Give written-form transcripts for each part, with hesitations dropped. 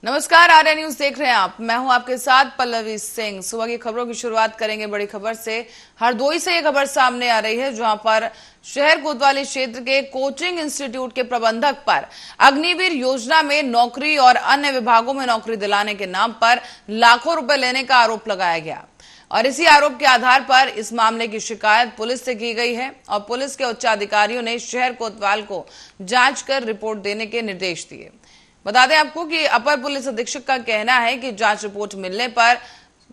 नमस्कार, आर्या न्यूज देख रहे हैं आप। मैं हूं आपके साथ पल्लवी सिंह। सुबह की खबरों की शुरुआत करेंगे बड़ी खबर से। हरदोई से ये खबर सामने आ रही है, जहां पर शहर कोतवाली क्षेत्र के कोचिंग इंस्टीट्यूट के प्रबंधक पर अग्निवीर योजना में नौकरी और अन्य विभागों में नौकरी दिलाने के नाम पर लाखों रुपए लेने का आरोप लगाया गया और इसी आरोप के आधार पर इस मामले की शिकायत पुलिस से की गई है और पुलिस के उच्च अधिकारियों ने शहर कोतवाल को जांच कर रिपोर्ट देने के निर्देश दिए। बता दें आपको कि अपर पुलिस अधीक्षक का कहना है कि जांच रिपोर्ट मिलने पर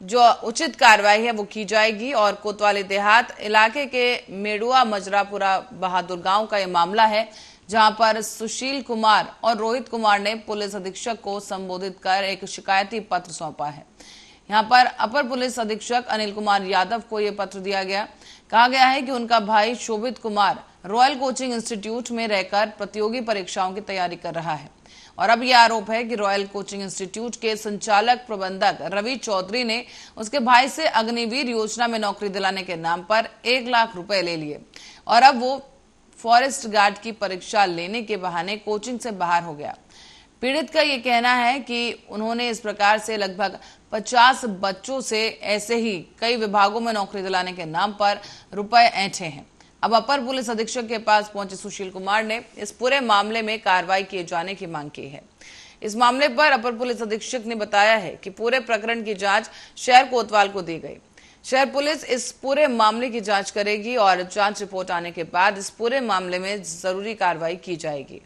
जो उचित कार्रवाई है वो की जाएगी और कोतवाली देहात इलाके के मेडुआ मजरापुरा बहादुर गांव का यह मामला है, जहां पर सुशील कुमार और रोहित कुमार ने पुलिस अधीक्षक को संबोधित कर एक शिकायती पत्र सौंपा है। यहाँ पर अपर पुलिस अधीक्षक अनिल कुमार यादव को यह पत्र दिया गया। कहा गया है कि उनका भाई शोभित कुमार रॉयल कोचिंग इंस्टीट्यूट में रहकर प्रतियोगी परीक्षाओं की तैयारी कर रहा है और अब यह आरोप है कि रॉयल कोचिंग इंस्टीट्यूट के संचालक प्रबंधक रवि चौधरी ने उसके भाई से अग्निवीर योजना में नौकरी दिलाने के नाम पर 1 लाख रुपए ले लिए और अब वो फॉरेस्ट गार्ड की परीक्षा लेने के बहाने कोचिंग से बाहर हो गया। पीड़ित का यह कहना है कि उन्होंने इस प्रकार से लगभग 50 बच्चों से ऐसे ही कई विभागों में नौकरी दिलाने के नाम पर रुपए ऐंठे हैं। अब अपर पुलिस अधीक्षक के पास पहुंचे सुशील कुमार ने इस पूरे मामले में कार्रवाई किए जाने की मांग की है। इस मामले पर अपर पुलिस अधीक्षक ने बताया है कि पूरे प्रकरण की जांच शहर कोतवाल को दी गई। शहर पुलिस इस पूरे मामले की जांच करेगी और जांच रिपोर्ट आने के बाद इस पूरे मामले में जरूरी कार्रवाई की जाएगी।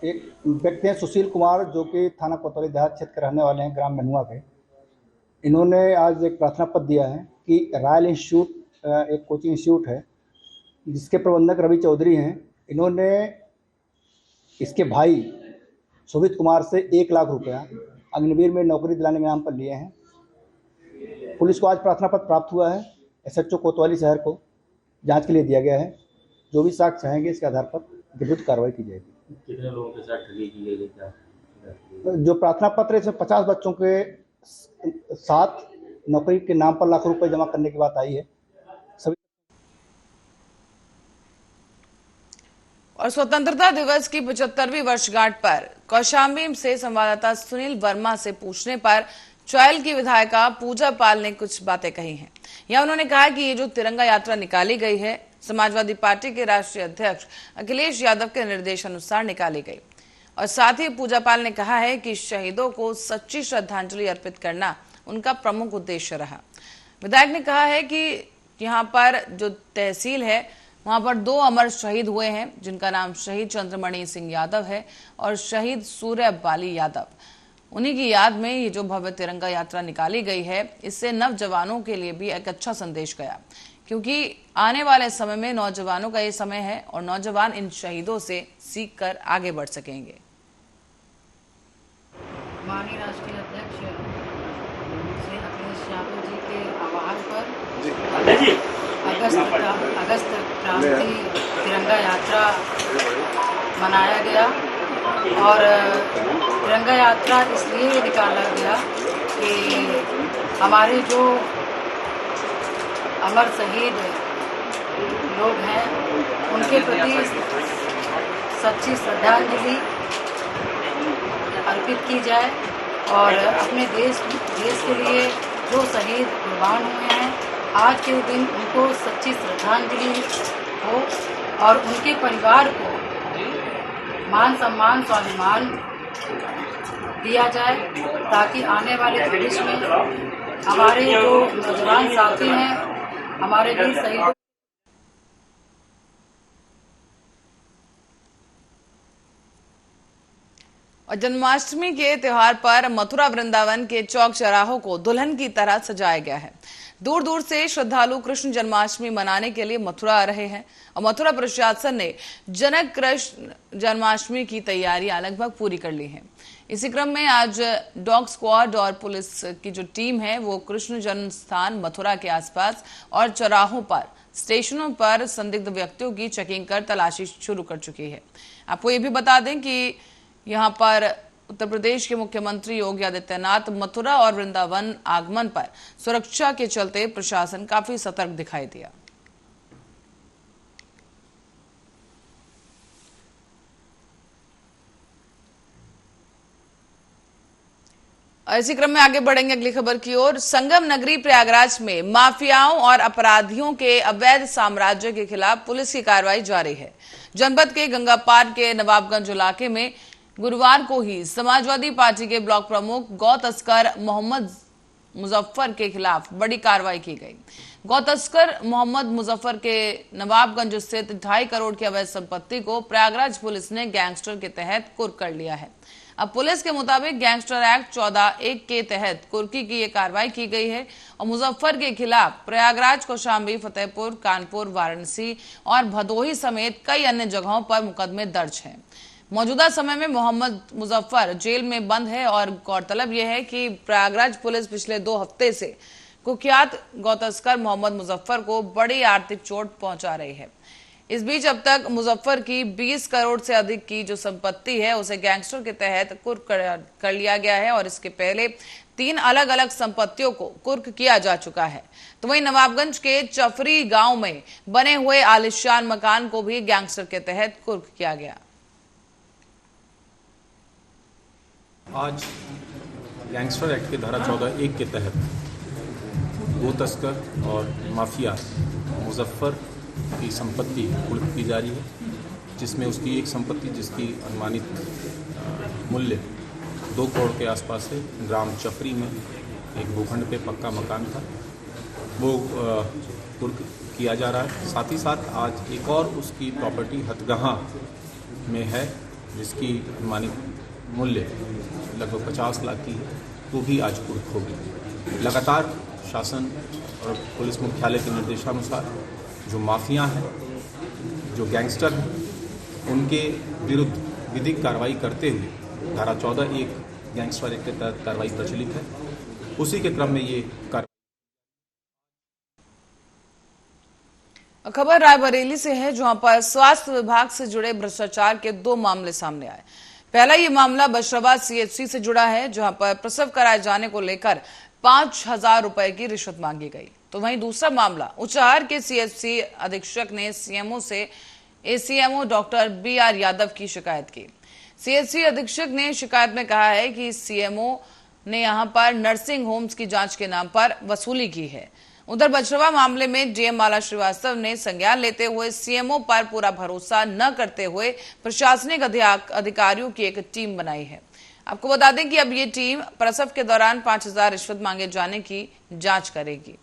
एक व्यक्ति हैं सुशील कुमार, जो कि थाना कोतवाली देहात क्षेत्र के रहने वाले हैं, ग्राम मेनुआ के। इन्होंने आज एक प्रार्थना पत्र दिया है कि रॉयल इंस्टीट्यूट एक कोचिंग इंस्टीट्यूट है जिसके प्रबंधक रवि चौधरी हैं। इन्होंने इसके भाई शोभित कुमार से 1 लाख रुपया अग्निवीर में नौकरी दिलाने के नाम पर लिए हैं। पुलिस को आज प्रार्थना पत्र प्राप्त हुआ है। एसएचओ कोतवाली शहर को जांच के लिए दिया गया है। जो भी साक्ष्य आएंगे इसके आधार पर विरुद्ध कार्रवाई की जाएगी। कितने लोगों के साथ ठगी की गई क्या? जो प्रार्थना पत्र है इसमें 50 बच्चों के साथ नौकरी के नाम पर लाख रुपए जमा करने की बात आई है। और स्वतंत्रता दिवस की 75वीं वर्षगांठ पर कौशाम्बी से संवाददाता सुनील वर्मा से पूछने पर चौयल की विधायिका पूजा पाल ने कुछ बातें कही हैं। या उन्होंने कहा कि ये जो तिरंगा यात्रा निकाली गई है, समाजवादी पार्टी के राष्ट्रीय अध्यक्ष अखिलेश यादव के निर्देशानुसार निकाली गई और साथ ही पूजा पाल ने कहा है कि शहीदों को सच्ची श्रद्धांजलि अर्पित करना उनका प्रमुख उद्देश्य रहा। विधायक ने कहा है कि यहाँ पर जो तहसील है वहां पर 2 अमर शहीद हुए हैं, जिनका नाम शहीद चंद्रमणि सिंह यादव है और शहीद सूर्य बाली यादव। उन्हीं की याद में ये जो भव्य तिरंगा यात्रा निकाली गई है, इससे नौजवानों के लिए भी एक अच्छा संदेश गया, क्योंकि आने वाले समय में नौजवानों का ये समय है और नौजवान इन शहीदों से सीख कर आगे बढ़ सकेंगे। माननीय राष्ट्रीय अध्यक्ष श्री अखिलेश यादव जी के आह्वान पर अगस्त क्रांति तिरंगा यात्रा मनाया गया और तिरंगा यात्रा इसलिए निकाला गया कि हमारे जो अमर शहीद लोग हैं उनके प्रति सच्ची श्रद्धांजलि अर्पित की जाए और अपने देश के लिए जो शहीद कुर्बान हुए हैं, आज के दिन उनको सच्ची श्रद्धांजलि हो और उनके परिवार को मान सम्मान स्वाभिमान दिया जाए, ताकि आने वाले भविष्य में हमारे जो नौजवान साथी हैं, हमारे वीर शहीदों। और जन्माष्टमी के त्योहार पर मथुरा वृंदावन के चौक चौराहों को दुल्हन की तरह सजाया गया है। दूर दूर से श्रद्धालु कृष्ण जन्माष्टमी मनाने के लिए मथुरा आ रहे हैं और मथुरा प्रशासन ने जनक कृष्ण जन्माष्टमी की तैयारियां लगभग पूरी कर ली हैं। इसी क्रम में आज डॉग स्क्वाड और पुलिस की जो टीम है वो कृष्ण जन्म स्थान मथुरा के आसपास और चौराहों पर स्टेशनों पर संदिग्ध व्यक्तियों की चेकिंग कर तलाशी शुरू कर चुकी है। आपको ये भी बता दें कि यहाँ पर उत्तर प्रदेश के मुख्यमंत्री योगी आदित्यनाथ मथुरा और वृंदावन आगमन पर सुरक्षा के चलते प्रशासन काफी सतर्क दिखाई दिया। इसी क्रम में आगे बढ़ेंगे अगली खबर की ओर। संगम नगरी प्रयागराज में माफियाओं और अपराधियों के अवैध साम्राज्य के खिलाफ पुलिस की कार्रवाई जारी है। जनपद के गंगापार के नवाबगंज इलाके में गुरुवार को ही समाजवादी पार्टी के ब्लॉक प्रमुख गौ तस्कर मोहम्मद मुजफ्फर के खिलाफ बड़ी कार्रवाई की गई। गौ तस्कर मोहम्मद मुजफ्फर के नवाबगंज स्थित 2.5 करोड़ की अवैध संपत्ति को प्रयागराज पुलिस ने गैंगस्टर के तहत कुर्क कर लिया है। अब पुलिस के मुताबिक गैंगस्टर एक्ट 14(1) के तहत कुर्की की ये कार्रवाई की गई है और मुजफ्फर के खिलाफ प्रयागराज, कौशाम्बी, फतेहपुर, कानपुर, वाराणसी और भदोही समेत कई अन्य जगहों पर मुकदमे दर्ज हैं। मौजूदा समय में मोहम्मद मुजफ्फर जेल में बंद है और गौरतलब यह है कि प्रयागराज पुलिस पिछले 2 हफ्ते से कुख्यात गौ तस्कर मोहम्मद मुजफ्फर को बड़ी आर्थिक चोट पहुंचा रही है। इस बीच अब तक मुजफ्फर की 20 करोड़ से अधिक की जो संपत्ति है उसे गैंगस्टर के तहत कुर्क कर लिया गया है और इसके पहले 3 अलग अलग संपत्तियों को कुर्क किया जा चुका है। तो वहीं नवाबगंज के चफरी गांव में बने हुए आलिशान मकान को भी गैंगस्टर के तहत कुर्क किया गया। आज गैंगस्टर एक्ट के धारा 14(1) के तहत गो तस्कर और माफिया मुजफ्फर की संपत्ति कुर्क की जा रही है, जिसमें उसकी एक संपत्ति जिसकी अनुमानित मूल्य 2 करोड़ के आसपास है, ग्राम चफरी में एक भूखंड पे पक्का मकान था, वो कुर्क किया जा रहा है। साथ ही साथ आज एक और उसकी प्रॉपर्टी हथगहाँ में है जिसकी अनुमानित मूल्य लगभग 50 लाख की है, तो भी आज कुर्क होगी। लगातार शासन और पुलिस मुख्यालय के निर्देशानुसार जो माफिया हैं, जो गैंगस्टर हैं, उनके विरुद्ध विधिक कार्रवाई करते हुए धारा 14(1) गैंगस्टर एक्ट के तहत कार्रवाई प्रचलित है। उसी के क्रम में ये खबर रायबरेली से है, जहां पर स्वास्थ्य विभाग से जुड़े भ्रष्टाचार के 2 मामले सामने आए। पहला ये मामला बशराबाद CHC से जुड़ा है, जहां पर प्रसव कराए जाने को लेकर 5,000 रुपए की रिश्वत मांगी गई। तो वहीं दूसरा मामला उचाहर के CHC अधीक्षक ने CMO से ACMO डॉक्टर BR यादव की शिकायत की। CHC अधीक्षक ने शिकायत में कहा है कि CMO ने यहां पर नर्सिंग होम्स की जांच के नाम पर वसूली की है। उधर बछरवा मामले में DM माला श्रीवास्तव ने संज्ञान लेते हुए CMO पर पूरा भरोसा न करते हुए प्रशासनिक अधिकारियों की एक टीम बनाई है। आपको बता दें कि अब ये टीम प्रसव के दौरान 5,000 रिश्वत मांगे जाने की जांच करेगी।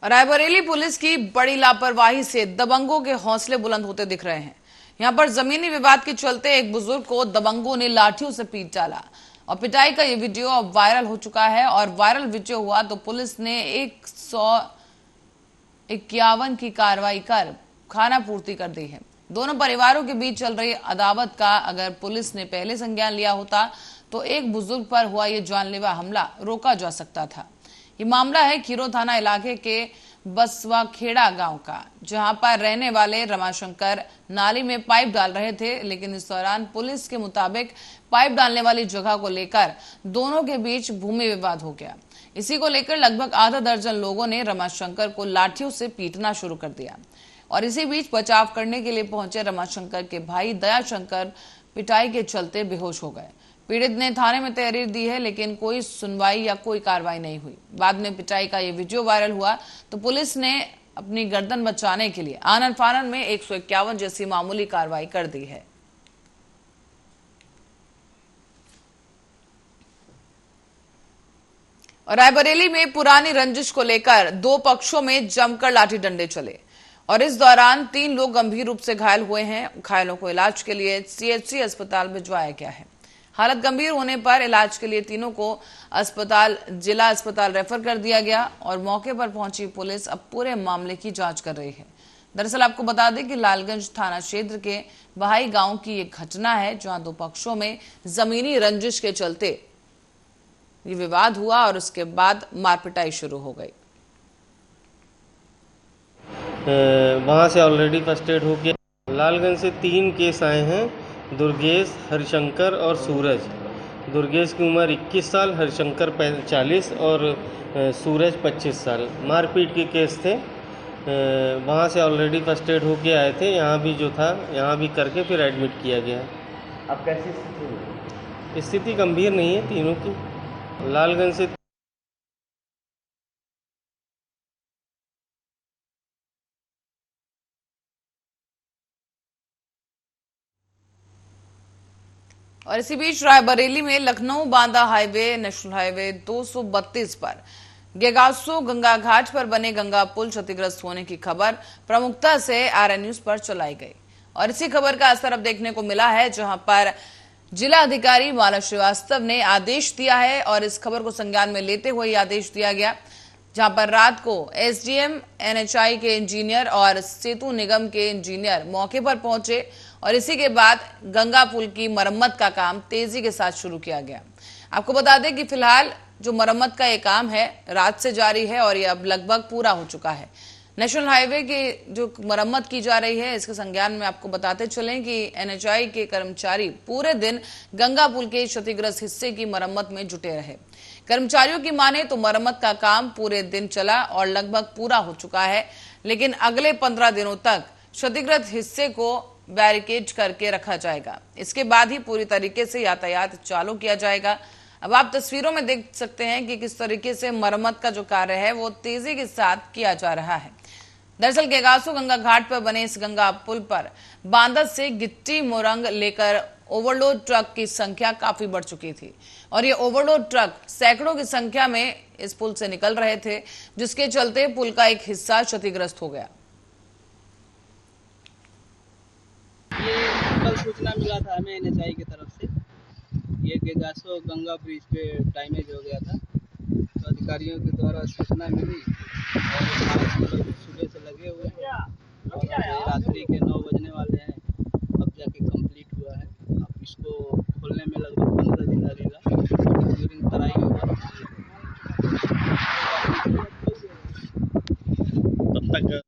रायबरेली पुलिस की बड़ी लापरवाही से दबंगों के हौसले बुलंद होते दिख रहे हैं। यहां पर जमीनी विवाद के चलते एक बुजुर्ग को दबंगों ने लाठियों से पीट डाला और पिटाई का ये वीडियो अब वायरल हो चुका है और वायरल वीडियो हुआ तो पुलिस ने 151 की कार्रवाई कर खाना पूर्ति कर दी है। दोनों परिवारों के बीच चल रही अदावत का अगर पुलिस ने पहले संज्ञान लिया होता तो एक बुजुर्ग पर हुआ ये जानलेवा हमला रोका जा सकता था। ये मामला है खीरो थाना इलाके के बसवाखेड़ा गांव का, जहां पर रहने वाले रमाशंकर नाली में पाइप डाल रहे थे, लेकिन इस दौरान पुलिस के मुताबिक पाइप डालने वाली जगह को लेकर दोनों के बीच भूमि विवाद हो गया। इसी को लेकर लगभग आधा दर्जन लोगों ने रमाशंकर को लाठियों से पीटना शुरू कर दिया और इसी बीच बचाव करने के लिए पहुंचे रमाशंकर के भाई दयाशंकर पिटाई के चलते बेहोश हो गए। पीड़ित ने थाने में तहरीर दी है, लेकिन कोई सुनवाई या कोई कार्रवाई नहीं हुई। बाद में पिटाई का ये वीडियो वायरल हुआ तो पुलिस ने अपनी गर्दन बचाने के लिए आनन फानन में 151 जैसी मामूली कार्रवाई कर दी है। और रायबरेली में पुरानी रंजिश को लेकर 2 पक्षों में जमकर लाठी डंडे चले और इस दौरान 3 लोग गंभीर रूप से घायल हुए हैं। घायलों को इलाज के लिए CHC अस्पताल भिजवाया गया है। हालत गंभीर होने पर इलाज के लिए तीनों को जिला अस्पताल रेफर कर दिया गया और मौके पर पहुंची पुलिस अब पूरे मामले की जांच कर रही है। दरअसल आपको बता दें कि लालगंज थाना क्षेत्र के बहाई गांव की एक घटना है, जहां 2 पक्षों में जमीनी रंजिश के चलते ये विवाद हुआ और उसके बाद मारपिटाई शुरू हो गई। वहां से ऑलरेडी फर्स्ट एड हो गया। लालगंज से 3 केस आए हैं, दुर्गेश, हरिशंकर और सूरज। दुर्गेश की उम्र 21 साल, हरिशंकर 40 और सूरज 25 साल। मारपीट के केस थे। वहाँ से ऑलरेडी फर्स्ट एड होके आए थे। यहाँ भी जो था यहाँ भी करके फिर एडमिट किया गया है। अब कैसी स्थिति है? स्थिति गंभीर नहीं है तीनों की। लालगंज से और इसी बीच रायबरेली में Lucknow Banda highway national highway 232 पर गेगासो गंगा घाट पर बने गंगा पुल क्षतिग्रस्त होने की खबर प्रमुखता से आरएन न्यूज पर चलाई गई। और इसी खबर का असर अब देखने को मिला है, जहां पर जिला अधिकारी माला श्रीवास्तव ने आदेश दिया है और इस खबर को संज्ञान में लेते हुए आदेश दिया गया, जहां पर रात को एसडीएम, एनएचआई के इंजीनियर और सेतु निगम के इंजीनियर मौके पर पहुंचे और इसी के बाद गंगा पुल की मरम्मत का काम तेजी के साथ शुरू किया गया। आपको बता दें कि फिलहाल जो मरम्मत का ये काम है रात से जारी है और ये अब लगभग पूरा हो चुका है। नेशनल हाईवे की जो मरम्मत की जा रही है, इसके संज्ञान में आपको बताते चलें कि एनएचआई के कर्मचारी पूरे दिन गंगा पुल के क्षतिग्रस्त हिस्से की मरम्मत में जुटे रहे। कर्मचारियों की माने तो मरम्मत का काम पूरे दिन चला और लगभग पूरा हो चुका है, लेकिन अगले 15 दिनों तक क्षतिग्रस्त हिस्से को बैरिकेड करके रखा जाएगा। इसके बाद ही पूरी तरीके से यातायात चालू किया जाएगा। अब आप तस्वीरों में देख सकते हैं कि किस तरीके से मरम्मत का जो कार्य है वो तेजी के साथ किया जा रहा है। दरअसल गेगासो गंगा घाट पर बने इस गंगा पुल पर बांदा से गिट्टी मोरंग लेकर ओवरलोड ट्रक की संख्या काफी बढ़ चुकी थी और ये ओवरलोड ट्रक सैकड़ों की संख्या में इस पुल से निकल रहे थे, जिसके चलते पुल का एक हिस्सा क्षतिग्रस्त हो गया। ये कल सूचना मिला था हमें एनएचआई की तरफ से, ये गेगासो गंगा ब्रिज पे डैमेज हो गया था, तो अधिकारियों के द्वारा सूचना मिली और सुबह से लगे हुए हैं और रात्रि के 9 बजने वाले हैं, अब जाके कंप्लीट हुआ है। अब इसको खोलने में लगभग 15 दिन लगेगा, ड्यूरिंग तराई होगा, तब तक।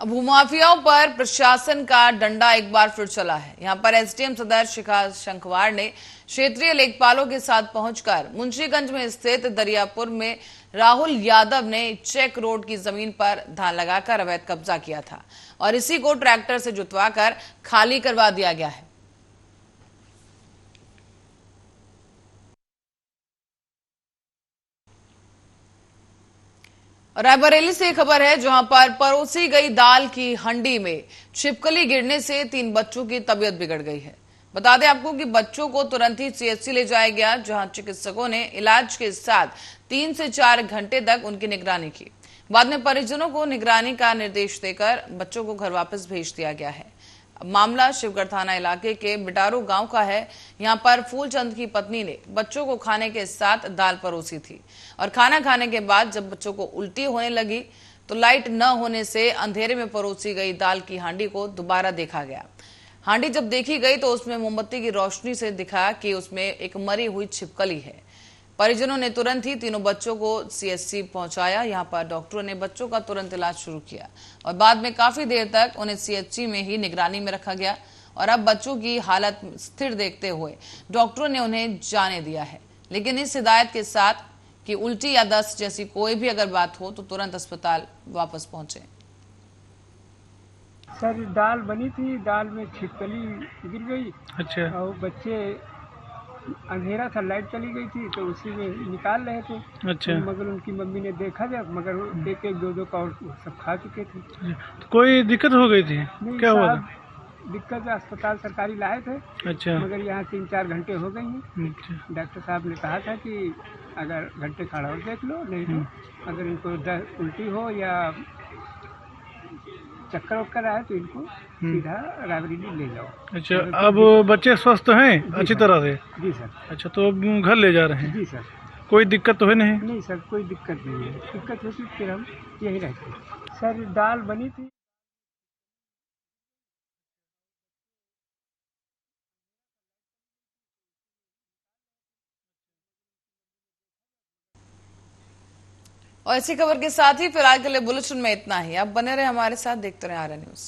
अब भूमाफियाओं पर प्रशासन का डंडा एक बार फिर चला है। यहां पर एसडीएम सदर शिखा शंखवार ने क्षेत्रीय लेखपालों के साथ पहुंचकर मुंशीगंज में स्थित दरियापुर में राहुल यादव ने चेक रोड की जमीन पर धान लगाकर अवैध कब्जा किया था और इसी को ट्रैक्टर से जुतवाकर खाली करवा दिया गया है। रायबरेली से खबर है, जहां पर परोसी गई दाल की हंडी में छिपकली गिरने से 3 बच्चों की तबीयत बिगड़ गई है। बता दें आपको कि बच्चों को तुरंत ही सीएचसी ले जाया गया, जहां चिकित्सकों ने इलाज के साथ 3 से 4 घंटे तक उनकी निगरानी की। बाद में परिजनों को निगरानी का निर्देश देकर बच्चों को घर वापस भेज दिया गया है। मामला शिवगढ़ थाना इलाके के बिटारू गांव का है। यहां पर फूलचंद की पत्नी ने बच्चों को खाने के साथ दाल परोसी थी और खाना खाने के बाद जब बच्चों को उल्टी होने लगी तो लाइट न होने से अंधेरे में परोसी गई दाल की हांडी को दोबारा देखा गया। हांडी जब देखी गई तो उसमें मोमबत्ती की रोशनी से दिखा कि उसमें एक मरी हुई छिपकली है। परिजनों ने तुरंत ही तीनों बच्चों को सीएचसी पहुंचाया। यहां पर डॉक्टरों ने बच्चों का तुरंत इलाज शुरू किया और बाद में काफी देर तक उन्हें सीएचसी में ही निगरानी में रखा गया और अब बच्चों की हालत स्थिर देखते हुए डॉक्टरों ने उन्हें जाने दिया है, लेकिन इस हिदायत के साथ कि उल्टी या दस्त जैसी कोई भी अगर बात हो तो तुरंत अस्पताल वापस पहुंचे। सर दाल बनी थी, दाल में छिपकली गिर गई। अच्छा। और बच्चे अंधेरा था, लाइट चली गई थी तो उसी में निकाल रहे थे। अच्छा। तो मगर उनकी मम्मी ने देखा जब, मगर एक एक दो का और सब खा चुके थे। तो कोई दिक्कत हो गई थी? नहीं, क्या हुआ? दिक्कत अस्पताल सरकारी लाए थे। अच्छा। मगर यहाँ 3-4 घंटे हो गई हैं। अच्छा। डॉक्टर साहब ने कहा था कि अगर घंटे खड़ा और देख लो, नहीं तो अगर इनको उल्टी हो या चक्कर वक्कर आए तो इनको सीधा रायबरेली ले जाओ। अच्छा। अब बच्चे स्वस्थ हैं अच्छी तरह से? जी सर। अच्छा, तो अब घर ले जा रहे हैं? जी सर। कोई दिक्कत तो है नहीं? नहीं सर, कोई दिक्कत नहीं है। दिक्कत होती फिर हम यही रहते। सर दाल बनी थी। और इसी खबर के साथ ही फिलहाल के लिए बुलेटिन में इतना ही। आप बने रहे हमारे साथ, देखते रहे आरएन न्यूज।